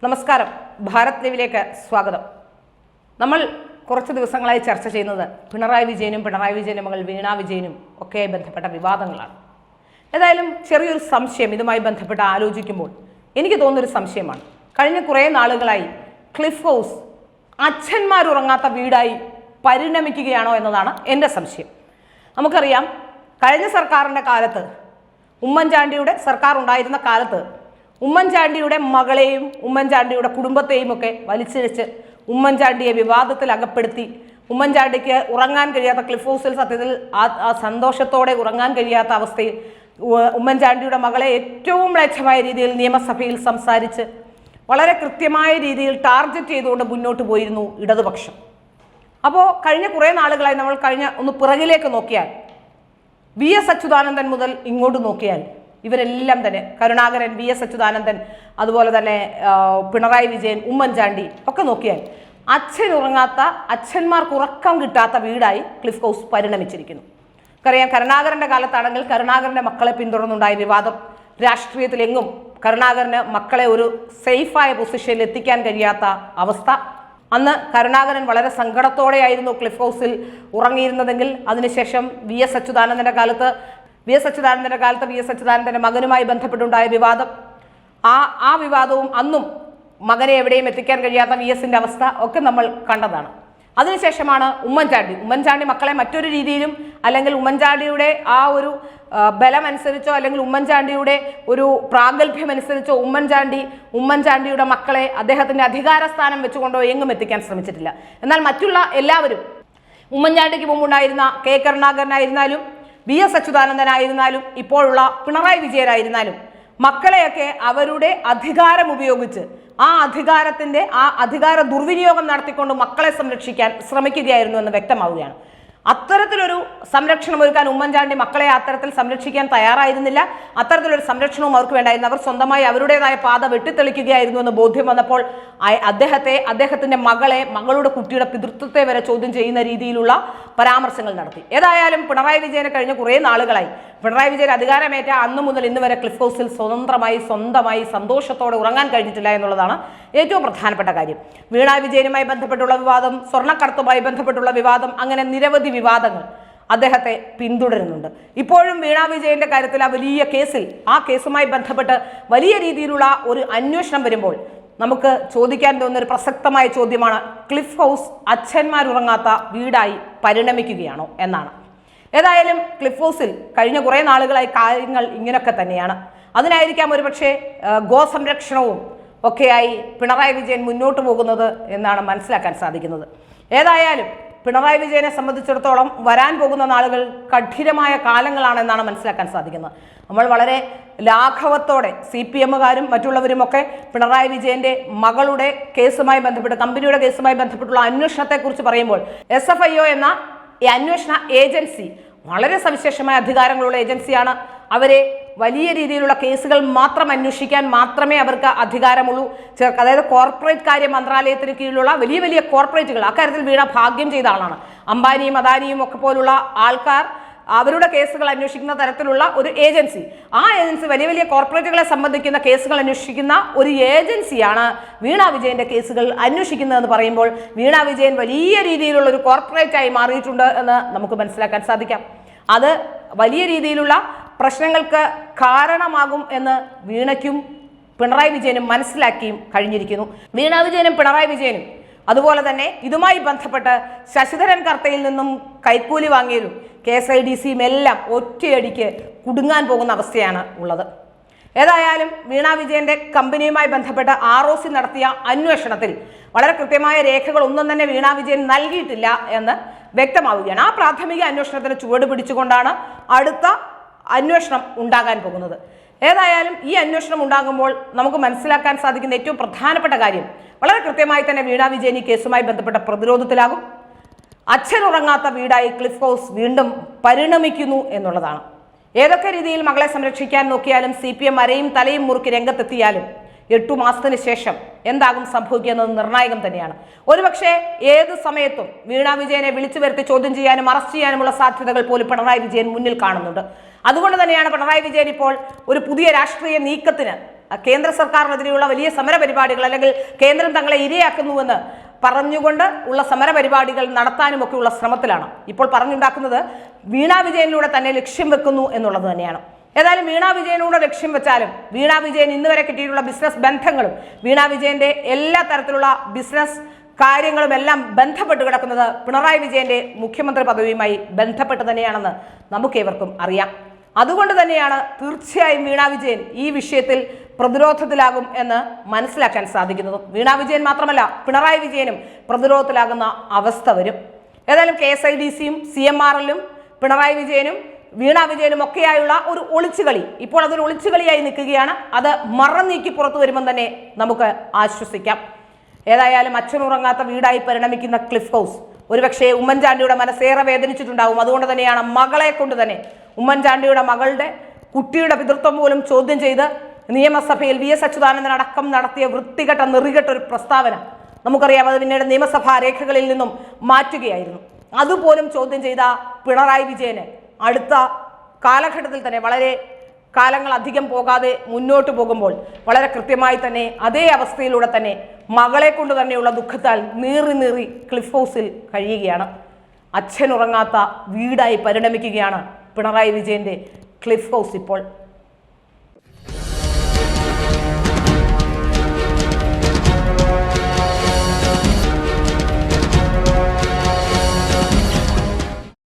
നമസ്കാരം, ഭാരത് ലൈവിലേക്ക് സ്വാഗതം. നമ്മൾ കുറച്ച് ദിവസങ്ങളായി ചർച്ച ചെയ്യുന്നത് പിണറായി വിജയനും മകൾ വീണ വിജയനും ഒക്കെ ബന്ധപ്പെട്ട വിവാദങ്ങളാണ്. ഏതായാലും ചെറിയൊരു സംശയം ഇതുമായി ബന്ധപ്പെട്ട് ആലോചിക്കുമ്പോൾ എനിക്ക് തോന്നുന്നൊരു സംശയമാണ്. കഴിഞ്ഞ കുറേ നാളുകളായി ക്ലിഫ് ഹൗസ് അച്ഛന്മാരുറങ്ങാത്ത വീടായി പരിണമിക്കുകയാണോ എന്നതാണ് എൻ്റെ സംശയം. നമുക്കറിയാം, കഴിഞ്ഞ സർക്കാരിൻ്റെ കാലത്ത്, ഉമ്മൻചാണ്ടിയുടെ സർക്കാർ ഉണ്ടായിരുന്ന കാലത്ത് ഉമ്മൻചാണ്ടിയുടെ മകളെയും ഉമ്മൻചാണ്ടിയുടെ കുടുംബത്തെയും ഒക്കെ വലിച്ചിഴച്ച് ഉമ്മൻചാണ്ടിയെ വിവാദത്തിൽ അകപ്പെടുത്തി ഉമ്മൻചാണ്ടിക്ക് ഉറങ്ങാൻ കഴിയാത്ത ക്ലിഫ് ഹൗസിൽ സത്യത്തിൽ ആ സന്തോഷത്തോടെ ഉറങ്ങാൻ കഴിയാത്ത അവസ്ഥയിൽ ഉമ്മൻചാണ്ടിയുടെ മകളെ ഏറ്റവും മ്ലേച്ഛമായ രീതിയിൽ നിയമസഭയിൽ സംസാരിച്ച് വളരെ കൃത്യമായ രീതിയിൽ ടാർഗറ്റ് ചെയ്തുകൊണ്ട് മുന്നോട്ട് പോയിരുന്നു ഇടതുപക്ഷം. അപ്പോൾ കഴിഞ്ഞ കുറേ നാളുകളായി നമ്മൾ ഒന്ന് പിറകിലേക്ക് നോക്കിയാൽ, വി എസ് അച്യുതാനന്ദൻ മുതൽ ഇങ്ങോട്ട് നോക്കിയാൽ ഇവരെല്ലാം തന്നെ, കരുണാകരൻ, വി എസ് അച്യുതാനന്ദൻ, അതുപോലെ തന്നെ പിണറായി വിജയൻ, ഉമ്മൻചാണ്ടി ഒക്കെ നോക്കിയാൽ അച്ഛനുറങ്ങാത്ത, അച്ഛന്മാർക്ക് ഉറക്കം കിട്ടാത്ത വീടായി ക്ലിഫ് ഹൗസ് പരിണമിച്ചിരിക്കുന്നു. നമുക്കറിയാം, കരുണാകരൻ്റെ കാലത്താണെങ്കിൽ കരുണാകരൻ്റെ മക്കളെ പിന്തുടർന്നുണ്ടായ വിവാദം, രാഷ്ട്രീയത്തിലെങ്ങും കരുണാകരന് മക്കളെ ഒരു സേഫായ പൊസിഷനിൽ എത്തിക്കാൻ കഴിയാത്ത അവസ്ഥ. അന്ന് കരുണാകരൻ വളരെ സങ്കടത്തോടെയായിരുന്നു ക്ലിഫ് ഹൗസിൽ ഉറങ്ങിയിരുന്നതെങ്കിൽ അതിനുശേഷം വി എസ് അച്യുതാനന്ദൻ്റെ കാലത്ത് വി എസ് അച്യുതാനന്ദൻ്റെ മകനുമായി ബന്ധപ്പെട്ടുണ്ടായ വിവാദം, ആ വിവാദവും അന്നും മകനെ എവിടെയും എത്തിക്കാൻ കഴിയാത്ത വി എസിൻ്റെ അവസ്ഥ ഒക്കെ നമ്മൾ കണ്ടതാണ്. അതിനുശേഷമാണ് ഉമ്മൻചാണ്ടി മക്കളെ മറ്റൊരു രീതിയിലും, അല്ലെങ്കിൽ ഉമ്മൻചാണ്ടിയുടെ ആ ഒരു ബലമനുസരിച്ചോ അല്ലെങ്കിൽ ഉമ്മൻചാണ്ടിയുടെ ഒരു പ്രാഗൽഭ്യം അനുസരിച്ചോ ഉമ്മൻചാണ്ടിയുടെ മക്കളെ അദ്ദേഹത്തിൻ്റെ അധികാരസ്ഥാനം വെച്ചുകൊണ്ടോ എങ്ങും എത്തിക്കാൻ ശ്രമിച്ചിട്ടില്ല. എന്നാൽ മറ്റുള്ള എല്ലാവരും, ഉമ്മൻചാണ്ടിക്ക് മുമ്പുണ്ടായിരുന്ന കെ കരുണാകരനായിരുന്നാലും വി എസ് അച്യുതാനന്ദനായിരുന്നാലും ഇപ്പോഴുള്ള പിണറായി വിജയനായിരുന്നാലും മക്കളെയൊക്കെ അവരുടെ അധികാരം ഉപയോഗിച്ച് ആ അധികാര ദുർവിനിയോഗം നടത്തിക്കൊണ്ട് മക്കളെ സംരക്ഷിക്കാൻ ശ്രമിക്കുകയായിരുന്നു എന്ന് വ്യക്തമാവുകയാണ്. അത്തരത്തിലൊരു സംരക്ഷണം ഒരുക്കാൻ ഉമ്മൻചാണ്ടി മക്കളെ അത്തരത്തിൽ സംരക്ഷിക്കാൻ തയ്യാറായിരുന്നില്ല. അത്തരത്തിലൊരു സംരക്ഷണവും അവർക്ക് വേണ്ടായിരുന്നു. അവർ സ്വന്തമായി അവരുടേതായ പാത വെട്ടിത്തെളിക്കുകയായിരുന്നു എന്ന് ബോധ്യം വന്നപ്പോൾ അദ്ദേഹത്തിന്റെ മകളുടെ കുട്ടിയുടെ പിതൃത്വത്തെ വരെ ചോദ്യം ചെയ്യുന്ന രീതിയിലുള്ള പരാമർശങ്ങൾ നടത്തി. ഏതായാലും പിണറായി വിജയനെ കഴിഞ്ഞ കുറേ നാളുകളായി, പിണറായി വിജയൻ അധികാരമേറ്റ അന്നു മുതൽ ഇന്ന് വരെ ക്ലിഫ് ഹൗസിൽ സ്വന്തമായി സന്തോഷത്തോടെ ഉറങ്ങാൻ കഴിഞ്ഞിട്ടില്ല എന്നുള്ളതാണ് ഏറ്റവും പ്രധാനപ്പെട്ട കാര്യം. വീണ വിജയനുമായി ബന്ധപ്പെട്ടുള്ള വിവാദം, സ്വർണ്ണക്കടത്തുമായി ബന്ധപ്പെട്ടുള്ള വിവാദം, അങ്ങനെ നിരവധി വിവാദങ്ങൾ അദ്ദേഹത്തെ പിന്തുടരുന്നുണ്ട്. ഇപ്പോഴും വീണ വിജയന്റെ കാര്യത്തിൽ ആ കേസുമായി ബന്ധപ്പെട്ട് വലിയ രീതിയിലുള്ള ഒരു അന്വേഷണം വരുമ്പോൾ നമുക്ക് ചോദിക്കാൻ തോന്നുന്ന ഒരു പ്രസക്തമായ ചോദ്യമാണ്, ക്ലിഫ് ഹൗസ് അച്ഛന്മാരുറങ്ങാത്ത വീടായി പരിണമിക്കുകയാണോ എന്നാണ്. ഏതായാലും ക്ലിഫ് ഹൗസിൽ കഴിഞ്ഞ കുറേ നാളുകളായി കാര്യങ്ങൾ ഇങ്ങനെയൊക്കെ തന്നെയാണ്. അതിനായിരിക്കാം ഒരുപക്ഷെ ഗോസംരക്ഷണവും ഒക്കെയായി പിണറായി വിജയൻ മുന്നോട്ട് പോകുന്നത് എന്നാണ് മനസ്സിലാക്കാൻ സാധിക്കുന്നത്. ഏതായാലും പിണറായി വിജയനെ സംബന്ധിച്ചിടത്തോളം വരാൻ പോകുന്ന നാളുകൾ കഠിനമായ കാലങ്ങളാണെന്നാണ് മനസ്സിലാക്കാൻ സാധിക്കുന്നത്. നമ്മൾ വളരെ ലാഘവത്തോടെ CPM-കാരും മറ്റുള്ളവരുമൊക്കെ പിണറായി വിജയന്റെ മകളുടെ കേസുമായി ബന്ധപ്പെട്ട്, കമ്പനിയുടെ കേസുമായി ബന്ധപ്പെട്ടുള്ള അന്വേഷണത്തെക്കുറിച്ച് പറയുമ്പോൾ SFIO എന്ന ഈ അന്വേഷണ ഏജൻസി വളരെ സവിശേഷമായ അധികാരങ്ങളുള്ള ഏജൻസിയാണ്. അവരെ വലിയ രീതിയിലുള്ള കേസുകൾ മാത്രം അന്വേഷിക്കാൻ മാത്രമേ അവർക്ക് അധികാരമുള്ളൂ. അതായത് കോർപ്പറേറ്റ് കാര്യ മന്ത്രാലയത്തിന് കീഴിലുള്ള വലിയ വലിയ കോർപ്പറേറ്റുകൾ, അക്കാര്യത്തിൽ വീണ ഭാഗ്യം ചെയ്ത ആളാണ്. അംബാനിയും അദാനിയും ഒക്കെ പോലുള്ള ആൾക്കാർ അവരുടെ കേസുകൾ അന്വേഷിക്കുന്ന തരത്തിലുള്ള ഒരു ഏജൻസി. ആ ഏജൻസി വലിയ വലിയ കോർപ്പറേറ്റുകളെ സംബന്ധിക്കുന്ന കേസുകൾ അന്വേഷിക്കുന്ന ഒരു ഏജൻസിയാണ് വീണ വിജയന്റെ കേസുകൾ അന്വേഷിക്കുന്നതെന്ന് പറയുമ്പോൾ വീണ വിജയൻ വലിയ രീതിയിലുള്ള ഒരു കോർപ്പറേറ്റായി മാറിയിട്ടുണ്ട് എന്ന് നമുക്ക് മനസ്സിലാക്കാൻ സാധിക്കാം. അത് വലിയ രീതിയിലുള്ള പ്രശ്നങ്ങൾക്ക് കാരണമാകും എന്ന് വീണയ്ക്കും പിണറായി വിജയനും മനസ്സിലാക്കിയും കഴിഞ്ഞിരിക്കുന്നു. വീണ വിജയനും പിണറായി വിജയനും അതുപോലെ തന്നെ ഇതുമായി ബന്ധപ്പെട്ട് ശശിധരൻ കർത്തയിൽ നിന്നും കൈക്കൂലി വാങ്ങിയതും KSIDCയും എല്ലാം ഒറ്റയടിക്ക് കുടുങ്ങാൻ പോകുന്ന അവസ്ഥയാണ് ഉള്ളത്. ഏതായാലും വീണ വിജയന്റെ കമ്പനിയുമായി ബന്ധപ്പെട്ട് ROC നടത്തിയ അന്വേഷണത്തിൽ വളരെ കൃത്യമായ രേഖകൾ ഒന്നും തന്നെ വീണ വിജയൻ നൽകിയിട്ടില്ല എന്ന് വ്യക്തമാവുകയാണ്. ആ പ്രാഥമിക അന്വേഷണത്തിന് ചുവട് പിടിച്ചുകൊണ്ടാണ് അടുത്ത അന്വേഷണം ഉണ്ടാകാൻ പോകുന്നത്. ഏതായാലും ഈ അന്വേഷണം ഉണ്ടാകുമ്പോൾ നമുക്ക് മനസ്സിലാക്കാൻ സാധിക്കുന്ന ഏറ്റവും പ്രധാനപ്പെട്ട കാര്യം, വളരെ കൃത്യമായി തന്നെ വീണ വിജയൻ ഈ കേസുമായി ബന്ധപ്പെട്ട പ്രതിരോധത്തിലാകും. അച്ഛനുറങ്ങാത്ത വീടായി ക്ലിഫ് ഹൗസ് വീണ്ടും പരിണമിക്കുന്നു എന്നുള്ളതാണ്. ഏതൊക്കെ രീതിയിൽ മകളെ സംരക്ഷിക്കാൻ നോക്കിയാലും CPM അരയും തലയും മുറുക്കി രംഗത്തെത്തിയാലും 8 മാസത്തിന് ശേഷം എന്താകും സംഭവിക്കുക എന്നത് നിർണായകം തന്നെയാണ്. ഒരുപക്ഷെ ഏത് സമയത്തും വീണ വിജയനെ വിളിച്ചു വരുത്തി ചോദ്യം ചെയ്യാനും അറസ്റ്റ് ചെയ്യാനുമുള്ള സാധ്യതകൾ പോലും പിണറായി വിജയൻ മുന്നിൽ കാണുന്നുണ്ട്. അതുകൊണ്ട് തന്നെയാണ് പിണറായി വിജയൻ ഇപ്പോൾ ഒരു പുതിയ രാഷ്ട്രീയ നീക്കത്തിന് കേന്ദ്ര സർക്കാരിനെതിരെയുള്ള വലിയ സമര പരിപാടികൾ അല്ലെങ്കിൽ കേന്ദ്രം തങ്ങളെ ഇരയാക്കുന്നുവെന്ന് പറഞ്ഞുകൊണ്ട് ഉള്ള സമര പരിപാടികൾ നടത്താനുമൊക്കെ ഉള്ള ശ്രമത്തിലാണ്. ഇപ്പോൾ പറഞ്ഞുണ്ടാക്കുന്നത് വീണ വിജയനിലൂടെ തന്നെ ലക്ഷ്യം വെക്കുന്നു എന്നുള്ളത് തന്നെയാണ്. ഏതായാലും വീണ വിജയനോട് ലക്ഷ്യം വെച്ചാലും വീണ വിജയൻ ഇന്ന് വരെ കിട്ടിയിട്ടുള്ള ബിസിനസ് ബന്ധങ്ങളും വീണ വിജയന്റെ എല്ലാ തരത്തിലുള്ള ബിസിനസ് കാര്യങ്ങളും എല്ലാം ബന്ധപ്പെട്ട് കിടക്കുന്നത് പിണറായി വിജയന്റെ മുഖ്യമന്ത്രി പദവിയുമായി ബന്ധപ്പെട്ട് തന്നെയാണെന്ന് നമുക്കേവർക്കും അറിയാം. അതുകൊണ്ട് തന്നെയാണ് തീർച്ചയായും വീണ വിജയൻ ഈ വിഷയത്തിൽ പ്രതിരോധത്തിലാകും എന്ന് മനസ്സിലാക്കാൻ സാധിക്കുന്നത്. വീണ വിജയൻ മാത്രമല്ല, പിണറായി വിജയനും പ്രതിരോധത്തിലാകുന്ന അവസ്ഥ വരും. ഏതായാലും KSIDCയും CMRലും പിണറായി വിജയനും വീണ വിജയനും ഒക്കെയായുള്ള ഒരു ഒളിച്ചുകളി ഇപ്പോൾ അതൊരു ഒളിച്ചുകളിയായി നിൽക്കുകയാണ്. അത് മറന്നീക്കി പുറത്തു വരുമ്പോൾ തന്നെ നമുക്ക് ആശ്വസിക്കാം. ഏതായാലും അച്ഛനുറങ്ങാത്ത വീടായി പരിണമിക്കുന്ന ക്ലിഫ് ഹൗസ് ഒരുപക്ഷെ ഉമ്മൻചാണ്ടിയുടെ മനസ്സേറെ വേദനിച്ചിട്ടുണ്ടാവും. അതുകൊണ്ട് തന്നെയാണ് മകളെ കൊണ്ട് തന്നെ ഉമ്മൻചാണ്ടിയുടെ മകളുടെ കുട്ടിയുടെ പിതൃത്വം പോലും ചോദ്യം ചെയ്ത് നിയമസഭയിൽ VS അച്യുതാനന്ദൻ അടക്കം നടത്തിയ വൃത്തികെട്ട നെറികെട്ട ഒരു പ്രസ്താവന നമുക്കറിയാം. അത് പിന്നീട് നിയമസഭാ രേഖകളിൽ നിന്നും മാറ്റുകയായിരുന്നു. അതുപോലും ചോദ്യം ചെയ്ത പിണറായി വിജയന് അടുത്ത കാലഘട്ടത്തിൽ തന്നെ വളരെ കാലങ്ങൾ അധികം പോകാതെ മുന്നോട്ട് പോകുമ്പോൾ വളരെ കൃത്യമായി തന്നെ അതേ അവസ്ഥയിലൂടെ തന്നെ മകളെ കൊണ്ട് തന്നെയുള്ള ദുഃഖത്താൽ നീറി ക്ലിഫ് ഹൗസിൽ കഴിയുകയാണ്. അച്ഛനുറങ്ങാത്ത വീടായി പരിണമിക്കുകയാണ് പിണറായി വിജയന്റെ ക്ലിഫ് ഹൗസ് ഇപ്പോൾ.